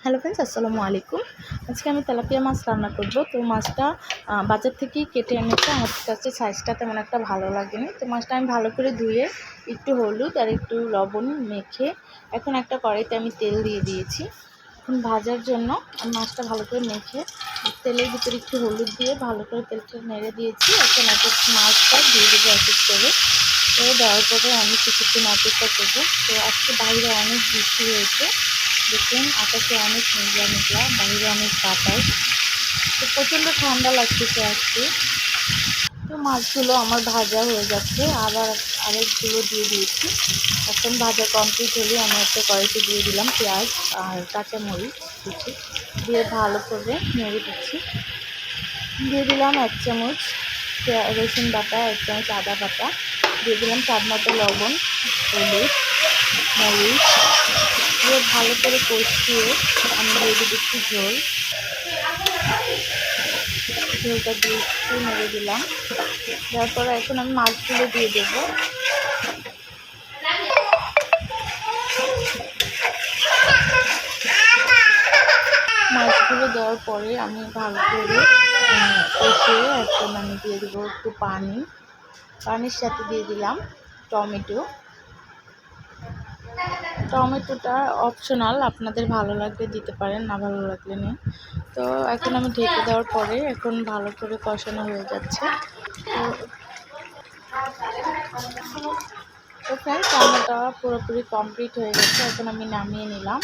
Hello friends, আসসালামু আলাইকুম। আজকে আমি তেলাপিয়া মাছ রান্না করব। তো মাছটা বাজার থেকেই কেটে এনেছে। আমার কাছে সাইজটা তেমন একটা ভালো লাগেনি। তো মাছটা আমি ভালো করে ধুয়ে একটু হলুদ আর একটু লবণ মেখে এখন একটা কড়াইতে আমি তেল দিয়ে দিয়েছি। এখন ভাজার জন্য আমি মাছটা ভালো করে মেখে তেলের ভিতরে একটু হলুদ দিয়ে ভালো করে তেলটা নেড়ে দিয়েছি। এখন এক এক মাছটা দিয়ে দেবো এক এক করে। তো দেওয়ার পরে আমি কিছুক্ষণ অপেক্ষা করবো। তো আজকে বাইরে অনেক বৃষ্টি হয়েছে, দেখুন আকাশে অনেক মেঘলা মেঘলা, বাইরে অনেক বাতাস। তো প্রচণ্ড ঠান্ডা লাগতেছে আজকে। তো মাছগুলো আমার ভাজা হয়ে যাচ্ছে, আবার আরেকগুলো দিয়ে দিয়েছি। এখন ভাজা কমপ্লিট হলে আমি একটা কড়াইতে দিয়ে দিলাম পেঁয়াজ আর কাঁচামরিচ কুচি দিয়ে ভালো করে নেড়ে দিচ্ছি। দিয়ে দিলাম 1 চামচ রসুন বাটা, 1 চামচ আদা বাটা, দিয়ে দিলাম স্বাদ মতো লবণ, হলুদ, মরিচ দিয়ে ভালো করে কষিয়ে আমি দিয়ে দিচ্ছি একটু ঝোলটা দিয়ে একটু নেড়ে দিলাম। তারপরে এখন আমি মাছগুলো দিয়ে দেবো। মাছগুলো দেওয়ার পরে আমি ভালো করে কষিয়ে এখন আমি দিয়ে দেবো একটু পানির সাথে দিয়ে দিলাম টমেটোটা অপশনাল, আপনাদের ভালো লাগলে দিতে পারেন, না ভালো লাগলে নেই। তো এখন আমি ঢেকে দেওয়ার পরে এখন ভালো করে কষানো হয়ে যাচ্ছে। তো ফ্রেন্ডস, রান্নাটা পুরোপুরি কমপ্লিট হয়ে গেছে, এখন আমি নামিয়ে নিলাম।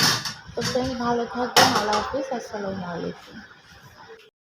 তো ফ্রেন্ডস, ভালো থাকবেন। আল্লাহ হাফিজ, আসসালামু আলাইকুম।